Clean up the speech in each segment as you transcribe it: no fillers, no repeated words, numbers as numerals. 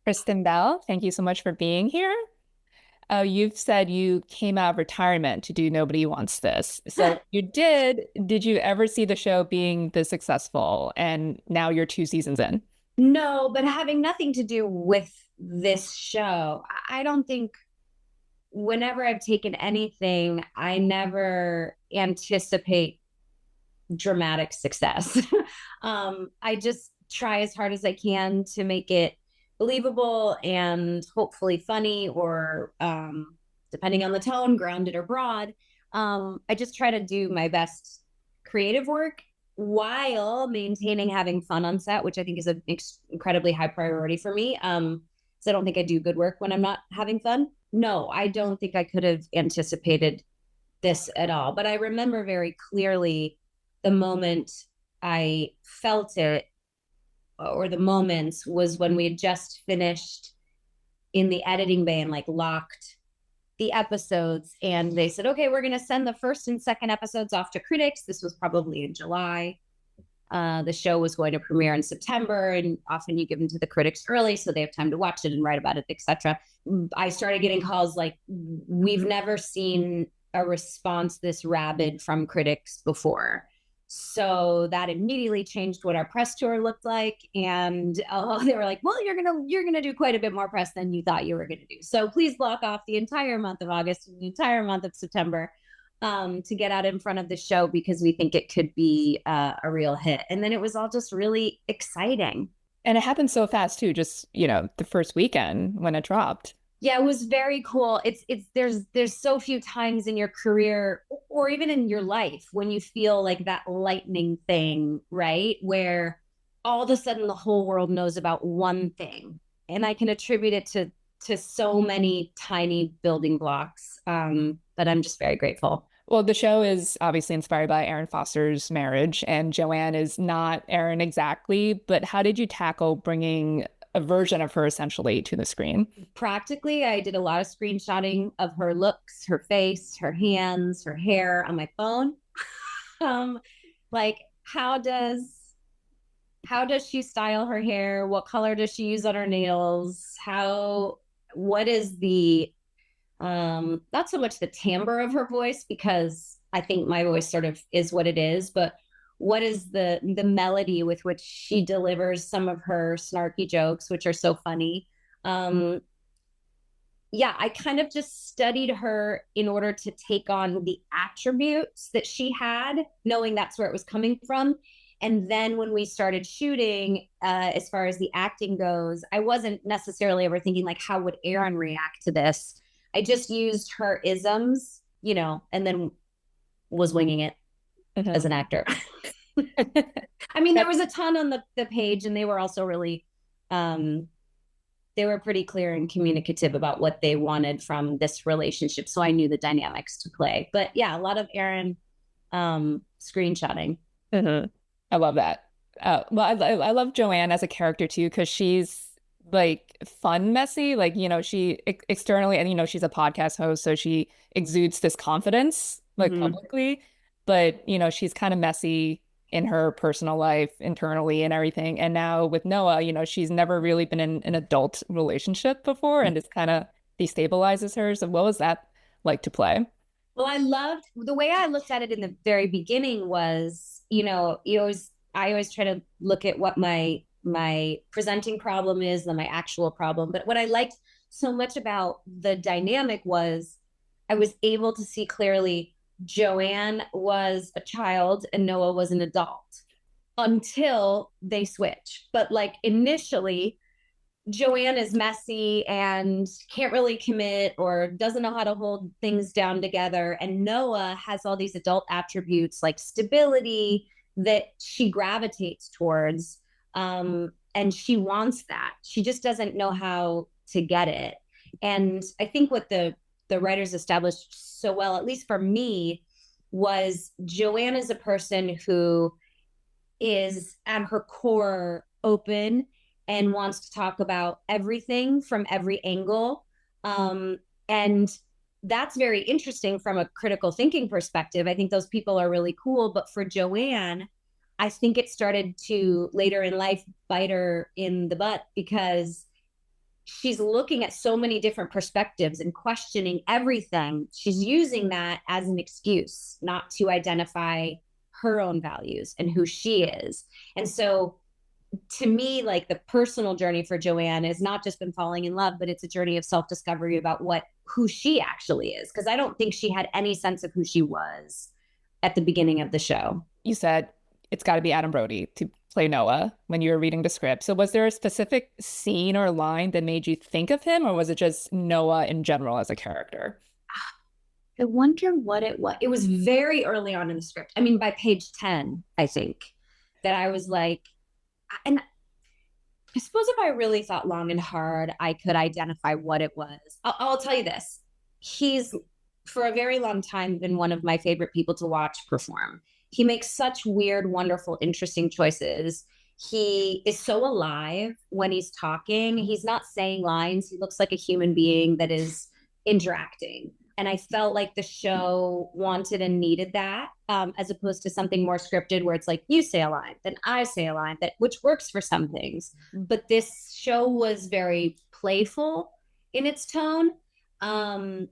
Kristen Bell, thank you so much for being here. You've said you came out of retirement to do Nobody Wants This. So you did. Did you ever see the show being this successful? And now you're 2 seasons in. No, but having nothing to do with this show, I don't think whenever I've taken anything, I never anticipate dramatic success. I just try as hard as I can to make it believable and hopefully funny or depending on the tone, grounded or broad. I just try to do my best creative work while maintaining having fun on set, which I think is an incredibly high priority for me. So I don't think I do good work when I'm not having fun. No, I don't think I could have anticipated this at all. But I remember very clearly the moment I felt it, or the moments, was when we had just finished in the editing bay and like locked the episodes. And they said, okay, we're going to send the first and second episodes off to critics. This was probably in July. The show was going to premiere in September, and often you give them to the critics early so they have time to watch it and write about it, etc. I started getting calls like, we've never seen a response this rabid from critics before. So that immediately changed what our press tour looked like. And they were like, well, you're gonna do quite a bit more press than you thought you were gonna do. So please block off the entire month of August and the entire month of September to get out in front of the show, because we think it could be a real hit. And then it was all just really exciting. And it happened so fast too, just, the first weekend when it dropped. Yeah, it was very cool. It's there's so few times in your career or even in your life when you feel like that lightning thing, right? Where all of a sudden the whole world knows about one thing. And I can attribute it to so many tiny building blocks. But I'm just very grateful. Well, the show is obviously inspired by Aaron Foster's marriage, and Joanne is not Aaron exactly, but how did you tackle bringing a version of her essentially to the screen? Practically, I did a lot of screenshotting of her looks, her face, her hands, her hair on my phone. Like how does she style her hair? What color does she use on her nails? What is the not so much the timbre of her voice, because I think my voice sort of is what it is, but what is the melody with which she delivers some of her snarky jokes, which are so funny. Yeah, I kind of just studied her in order to take on the attributes that she had, knowing that's where it was coming from. And then when we started shooting, as far as the acting goes, I wasn't necessarily ever thinking like, how would Aaron react to this? I just used her isms, and then was winging it as an actor. I mean, there was a ton on the page, and they were also really, they were pretty clear and communicative about what they wanted from this relationship. So I knew the dynamics to play. But yeah, a lot of Aaron screenshotting. Mhm. I love that. Well, I love Joanne as a character too, because she's like fun, messy. Like, she externally, and, she's a podcast host, so she exudes this confidence, like publicly, but, she's kind of messy in her personal life, internally and everything. And now with Noah, she's never really been in an adult relationship before, and it kind of destabilizes her. So what was that like to play? Well, I loved the way I looked at it in the very beginning was, I always try to look at what my presenting problem is than my actual problem. But what I liked so much about the dynamic was I was able to see clearly Joanne was a child and Noah was an adult until they switch. But like initially, Joanne is messy and can't really commit or doesn't know how to hold things down together. And Noah has all these adult attributes like stability that she gravitates towards. And she wants that. She just doesn't know how to get it. And I think what the writers established so well, at least for me, was Joanne is a person who is at her core open and wants to talk about everything from every angle. And that's very interesting from a critical thinking perspective. I think those people are really cool. But for Joanne, I think it started to later in life bite her in the butt, because she's looking at so many different perspectives and questioning everything. She's using that as an excuse not to identify her own values and who she is. And so to me, like the personal journey for Joanne has not just been falling in love, but it's a journey of self-discovery about who she actually is. Because I don't think she had any sense of who she was at the beginning of the show. You said it's got to be Adam Brody to play Noah when you were reading the script. So was there a specific scene or line that made you think of him, or was it just Noah in general as a character? I wonder what it was. It was very early on in the script. I mean, by page 10, I think, that I was like, and I suppose if I really thought long and hard, I could identify what it was. I'll tell you this. He's, for a very long time, been one of my favorite people to watch perform. He makes such weird, wonderful, interesting choices. He is so alive when he's talking. He's not saying lines. He looks like a human being that is interacting. And I felt like the show wanted and needed that, as opposed to something more scripted where it's like, you say a line, then I say a line, which works for some things. But this show was very playful in its tone. I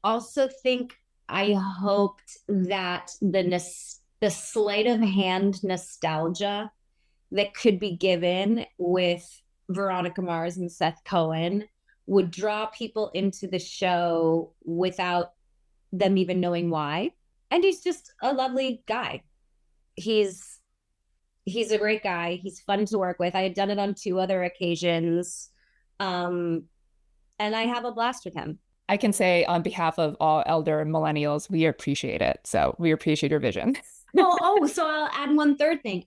also think I hoped that the sleight of hand nostalgia that could be given with Veronica Mars and Seth Cohen would draw people into the show without them even knowing why. And he's just a lovely guy. He's a great guy. He's fun to work with. I had done it on 2 other occasions. And I have a blast with him. I can say on behalf of all elder millennials, we appreciate it. So we appreciate your vision. So I'll add one third thing.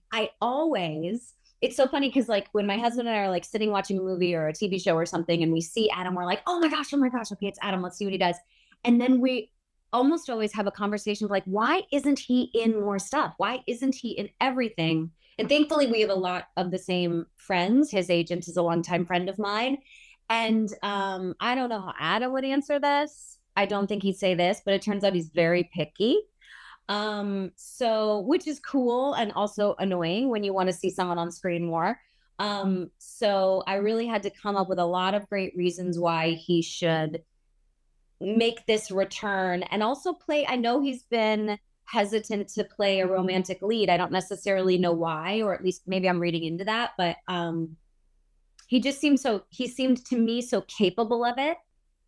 It's so funny because like when my husband and I are like sitting watching a movie or a TV show or something and we see Adam, we're like, oh my gosh, okay, it's Adam. Let's see what he does. And then we almost always have a conversation of like, why isn't he in more stuff? Why isn't he in everything? And thankfully we have a lot of the same friends. His agent is a longtime friend of mine. And I don't know how Adam would answer this. I don't think he'd say this, but it turns out he's very picky. So which is cool and also annoying when you want to see someone on screen more. So I really had to come up with a lot of great reasons why he should make this return and also play. I know he's been hesitant to play a romantic lead. I don't necessarily know why, or at least maybe I'm reading into that, but he seemed to me so capable of it.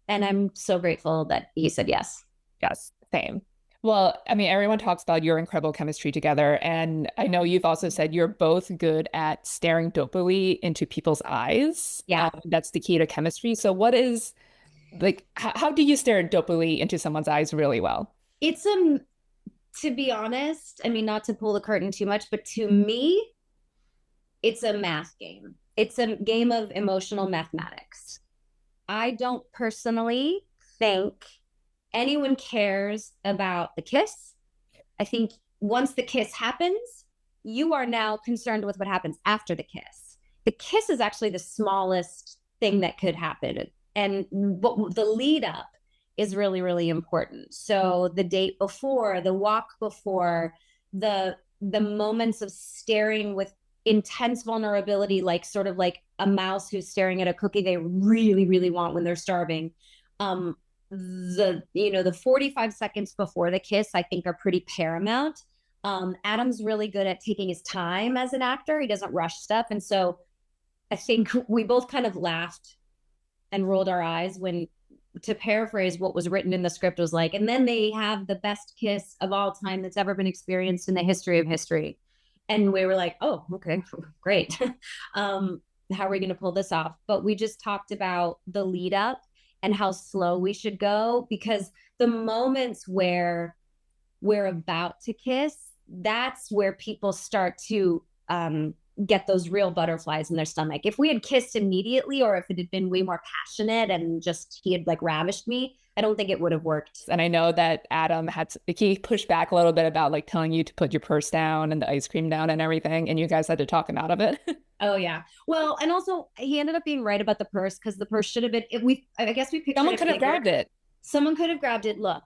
And I'm so grateful that he said yes. Yes, same. Well, I mean, everyone talks about your incredible chemistry together. And I know you've also said you're both good at staring dopamine into people's eyes. Yeah. That's the key to chemistry. So what is like, how do you stare dopamine into someone's eyes really well? To be honest, I mean, not to pull the curtain too much, but to me, it's a math game. It's a game of emotional mathematics. I don't personally think anyone cares about the kiss. I think once the kiss happens, you are now concerned with what happens after the kiss. The kiss is actually the smallest thing that could happen. And the lead up is really, really important. So the date before, the walk before, the moments of staring with intense vulnerability, like sort of like a mouse who's staring at a cookie they really, really want when they're starving. The 45 seconds before the kiss, I think, are pretty paramount. Adam's really good at taking his time as an actor. He doesn't rush stuff. And so I think we both kind of laughed and rolled our eyes when, to paraphrase what was written in the script, was like, and then they have the best kiss of all time that's ever been experienced in the history of history. And we were like, oh, okay, great. How are we going to pull this off? But we just talked about the lead up and how slow we should go, because the moments where we're about to kiss, that's where people start to get those real butterflies in their stomach. If we had kissed immediately, or if it had been way more passionate and just he had like ravished me, I don't think it would have worked. And I know that Adam he pushed back a little bit about like telling you to put your purse down and the ice cream down and everything, and you guys had to talk him out of it. Oh yeah. Well, and also he ended up being right about the purse, because the purse should have been. I guess we pictured Someone could have grabbed it. Someone could have grabbed it. Look,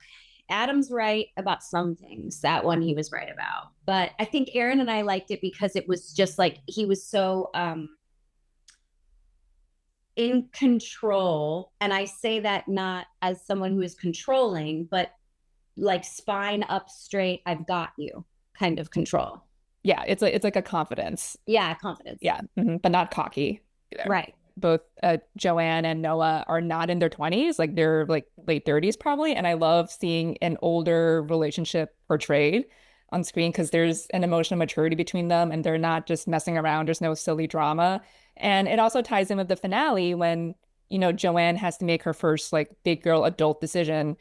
Adam's right about some things. That one he was right about. But I think Aaron and I liked it because it was just like he was so. in control. And I say that not as someone who is controlling, but like spine up straight, I've got you kind of control. Yeah, it's like a confidence. Yeah, confidence. Yeah, but not cocky either. Right. Both Joanne and Noah are not in their 20s, like they're like late 30s probably. And I love seeing an older relationship portrayed on screen because there's an emotional maturity between them and they're not just messing around. There's no silly drama. And it also ties in with the finale when, Joanne has to make her first like big girl adult decision.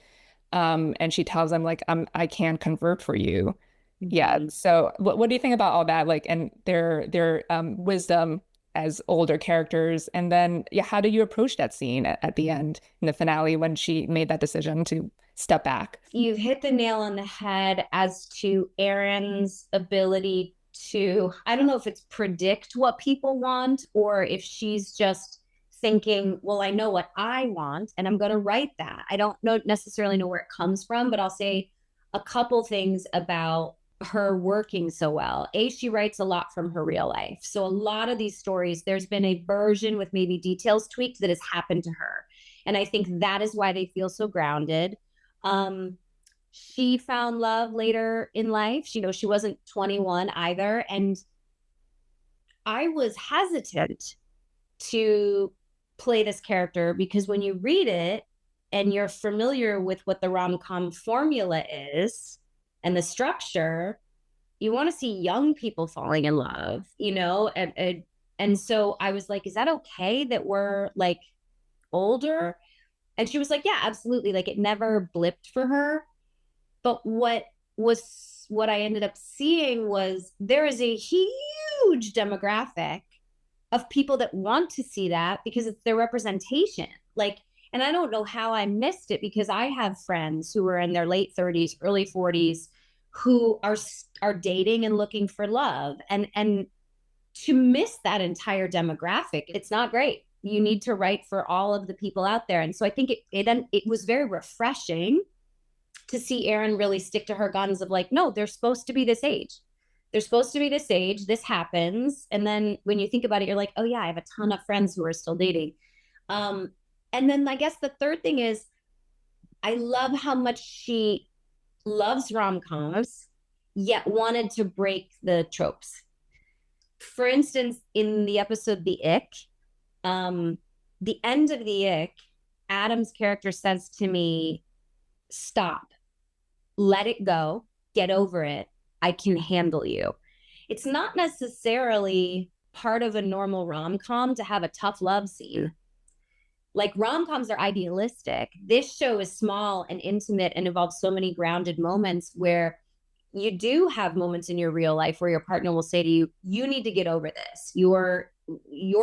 And she tells him like, I can convert for you. Yeah. Mhm. So what do you think about all that? Like, and their wisdom as older characters. And then, yeah, how do you approach that scene at the end in the finale when she made that decision to step back? You've hit the nail on the head as to Erin's ability to, I don't know if it's predict what people want or if she's just thinking, well, I know what I want and I'm going to write that. I don't know necessarily know where it comes from, but I'll say a couple things about her working so well. She writes a lot from her real life. So a lot of these stories, there's been a version with maybe details tweaked that has happened to her. And I think that is why they feel so grounded. She found love later in life. She wasn't 21 either. And I was hesitant to play this character because when you read it and you're familiar with what the rom-com formula is and the structure, you want to see young people falling in love, and so I was like, is that okay that we're like older? And she was like, yeah, absolutely. Like it never blipped for her. But what I ended up seeing was there is a huge demographic of people that want to see that because it's their representation. Like, and I don't know how I missed it because I have friends who are in their late 30s, early 40s who are dating and looking for love. And to miss that entire demographic, it's not great. You need to write for all of the people out there. And so I think it was very refreshing to see Erin really stick to her guns of like, no, they're supposed to be this age. They're supposed to be this age. This happens. And then when you think about it, you're like, oh yeah, I have a ton of friends who are still dating. And then I guess the third thing is I love how much she loves rom-coms, yet wanted to break the tropes. For instance, in the episode The Ick, the end of The Ick, Adam's character says to me, stop, let it go, get over it. I can handle you. It's not necessarily part of a normal rom-com to have a tough love scene. Like rom-coms are idealistic. This show is small and intimate and involves so many grounded moments where you do have moments in your real life where your partner will say to you, you need to get over this. Your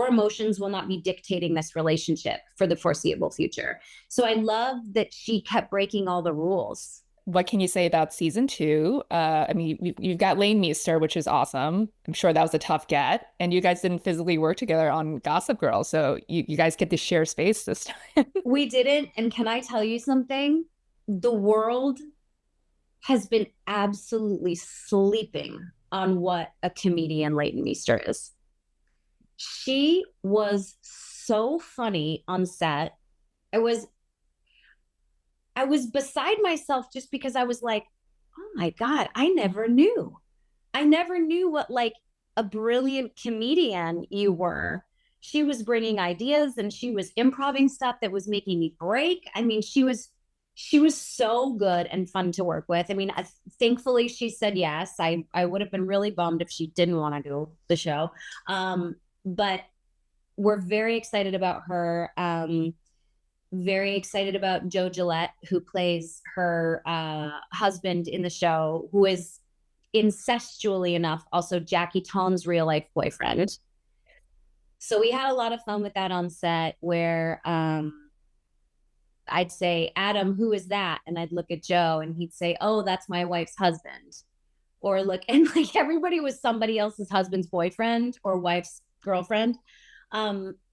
emotions will not be dictating this relationship for the foreseeable future. So I love that she kept breaking all the rules. What can you say about season two? I mean, you've got Leighton Meester, which is awesome. I'm sure that was a tough get. And you guys didn't physically work together on Gossip Girl. So you guys get to share space this time. We didn't. And can I tell you something? The world has been absolutely sleeping on what a comedian Leighton Meester is. She was so funny on set. I was beside myself just because I was like, oh my God, I never knew. I never knew what like a brilliant comedian you were. She was bringing ideas and she was improvising stuff that was making me break. I mean, she was so good and fun to work with. I mean, thankfully she said yes. I would have been really bummed if she didn't want to do the show. But we're very excited about her. Very excited about Joe Gillette, who plays her husband in the show, who is incestually enough also Jackie Tone's real life boyfriend. So we had a lot of fun with that on set where I'd say, Adam, who is that? And I'd look at Joe and he'd say, oh, that's my wife's husband. Or look, and like everybody was somebody else's husband's boyfriend or wife's girlfriend.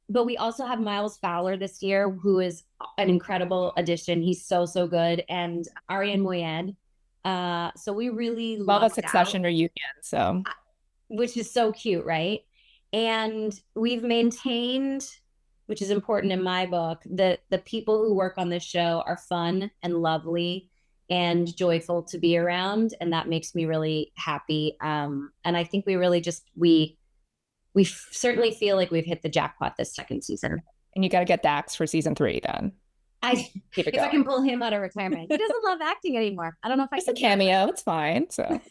But we also have Miles Fowler this year, who is an incredible addition. He's so, so good. And Ariane Moayed. So we really Love a Succession reunion. So, which is so cute, right? And we've maintained which is important in my book. The people who work on this show are fun and lovely and joyful to be around, and that makes me really happy. And I think we really just we certainly feel like we've hit the jackpot this second season. And you got to get Dax for season 3 then. If I can pull him out of retirement. He doesn't love acting anymore. I don't know if I Just can. a cameo. It's fine. So